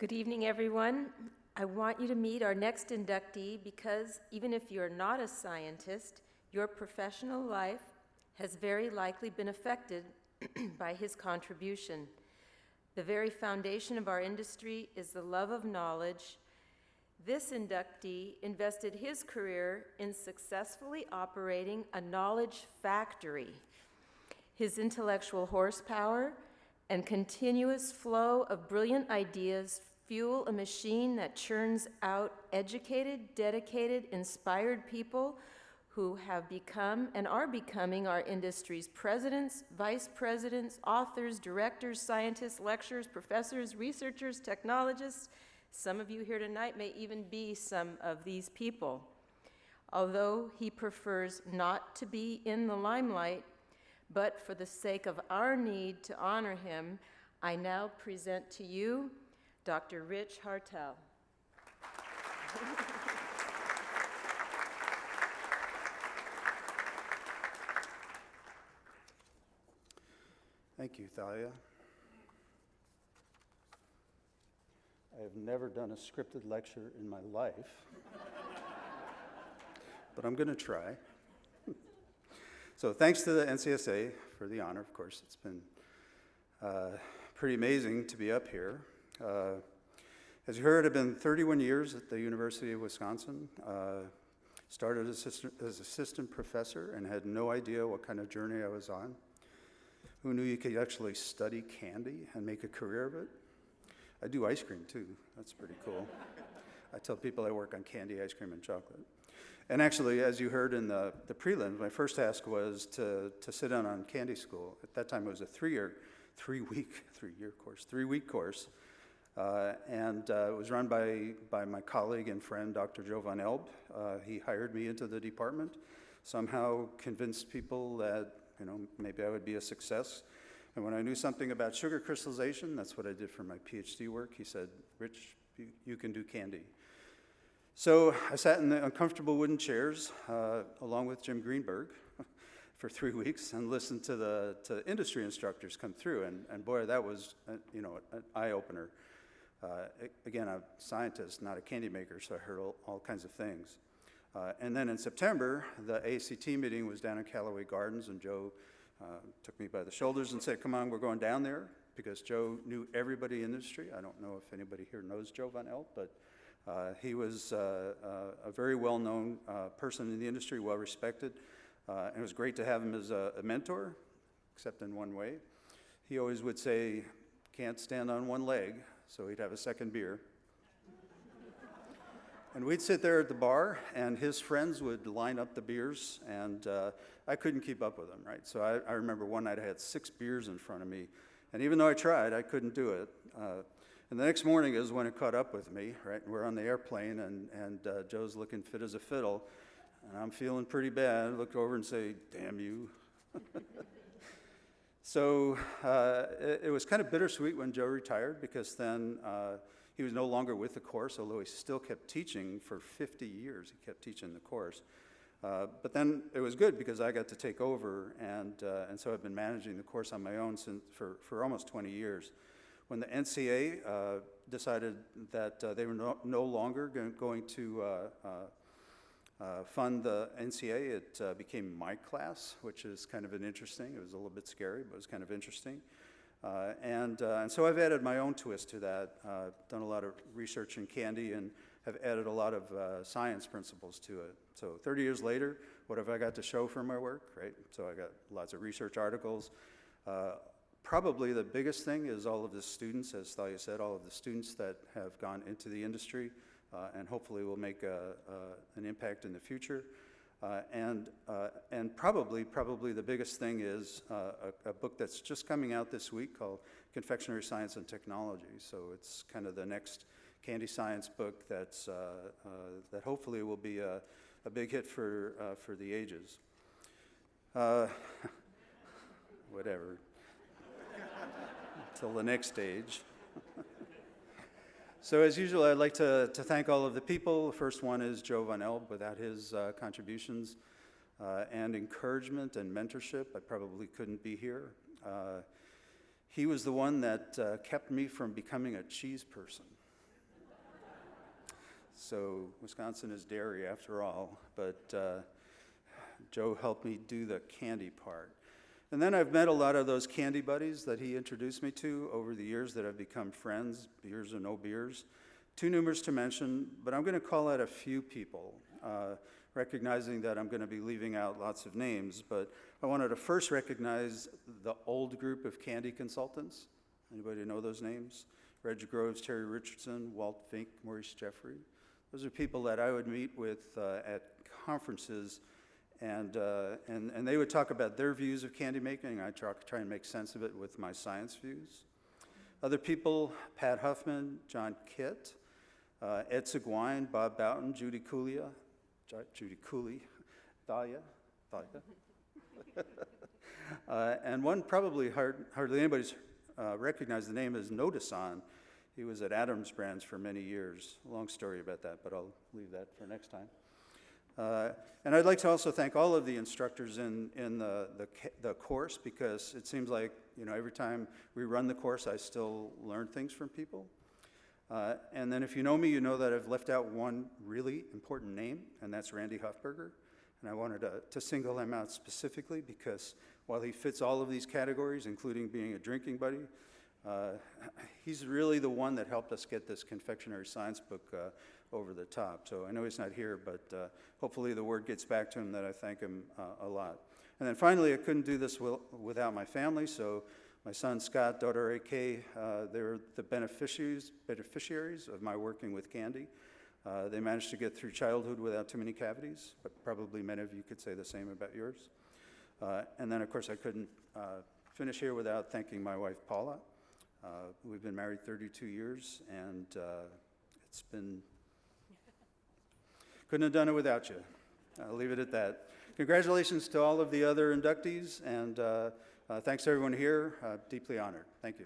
Good evening, everyone. I want you to meet our next inductee because even if you're not a scientist, your professional life has very likely been affected by his contribution. The very foundation of our industry is the love of knowledge. This inductee invested his career in successfully operating a knowledge factory. His intellectual horsepower and continuous flow of brilliant ideas fuel a machine that churns out educated, dedicated, inspired people who have become and are becoming our industry's presidents, vice presidents, authors, directors, scientists, lecturers, professors, researchers, technologists. Some of you here tonight may even be some of these people. Although he prefers not to be in the limelight, but for the sake of our need to honor him, I now present to you Dr. Rich Hartel. Thank you, Thalia. I have never done a scripted lecture in my life, but I'm going to try. So thanks to the NCSA for the honor, of course. It's been pretty amazing to be up here. As you heard, I've been 31 years at the University of Wisconsin. Started as assistant professor and had no idea what kind of journey I was on. Who knew you could actually study candy and make a career of it? I do ice cream too. That's pretty cool. I tell people I work on candy, ice cream, and chocolate. And actually, as you heard in the prelims, my first task was to sit down on candy school. At that time, it was a three-week course. And it was run by my colleague and friend, Dr. Joe Van Elb. He hired me into the department, somehow convinced people that maybe I would be a success. And when I knew something about sugar crystallization, that's what I did for my PhD work. He said, "Rich, you can do candy." So I sat in the uncomfortable wooden chairs along with Jim Greenberg for 3 weeks and listened to the industry instructors come through. And boy, that was an eye-opener. Again, I'm a scientist, not a candy maker, so I heard all kinds of things. And then in September, the ACT meeting was down in Callaway Gardens, and Joe took me by the shoulders and said, "Come on, we're going down there," because Joe knew everybody in the industry. I don't know if anybody here knows Joe Van Elp, but he was a very well-known person in the industry, well-respected, and it was great to have him as a mentor, except in one way. He always would say, "Can't stand on one leg," so he'd have a second beer. And we'd sit there at the bar, and his friends would line up the beers, and I couldn't keep up with them, right? So I remember one night I had 6 beers in front of me, and even though I tried, I couldn't do it. And the next morning is when it caught up with me, right? We're on the airplane, and Joe's looking fit as a fiddle, and I'm feeling pretty bad. I look over and say, "Damn you." So it was kind of bittersweet when Joe retired, because then he was no longer with the course, although he still kept teaching for 50 years. He kept teaching the course. But then it was good because I got to take over, and so I've been managing the course on my own for almost 20 years. When the NCA decided that they were no longer going to fund the NCA, it became my class, which is kind of it was a little bit scary, but it was kind of interesting. And so I've added my own twist to that, done a lot of research in candy, and have added a lot of science principles to it. So 30 years later, what have I got to show for my work, right? So I got lots of research articles. Probably the biggest thing is all of the students, as Thalia said, all of the students that have gone into the industry and hopefully will make an impact in the future. And probably the biggest thing is a book that's just coming out this week called Confectionery Science and Technology. So it's kind of the next candy science book that hopefully will be a big hit for the ages. Whatever. Till the next stage. So as usual, I'd like to thank all of the people. The first one is Joe Van Elb. Without his contributions and encouragement and mentorship, I probably couldn't be here. He was the one that kept me from becoming a cheese person. so Wisconsin is dairy after all, but Joe helped me do the candy part. And then I've met a lot of those candy buddies that he introduced me to over the years that have become friends, beers or no beers. Too numerous to mention, but I'm going to call out a few people, recognizing that I'm going to be leaving out lots of names. But I wanted to first recognize the old group of candy consultants. Anybody know those names? Reg Groves, Terry Richardson, Walt Fink, Maurice Jeffrey. Those are people that I would meet with at conferences, and they would talk about their views of candy making. I try and make sense of it with my science views. Other people, Pat Huffman, John Kitt, Ed Seguin, Bob Boughton, Judy Cooley, Thalia. And one probably hardly anybody's recognized the name is Notisan. He was at Adams Brands for many years. Long story about that, but I'll leave that for next time. And I'd like to also thank all of the instructors in the course, because it seems like, every time we run the course, I still learn things from people. And then if you know me, you know that I've left out one really important name, and that's Randy Huffberger. And I wanted to single him out specifically because while he fits all of these categories, including being a drinking buddy, he's really the one that helped us get this confectionery science book over the top. So I know he's not here, but hopefully the word gets back to him that I thank him a lot. And then finally, I couldn't do this without my family. So my son Scott, daughter AK, they're the beneficiaries of my working with candy. They managed to get through childhood without too many cavities, but probably many of you could say the same about yours. And then, of course, I couldn't finish here without thanking my wife, Paula. We've been married 32 years, and it's been... Couldn't have done it without you. I'll leave it at that. Congratulations to all of the other inductees, and thanks to everyone here. Deeply honored. Thank you.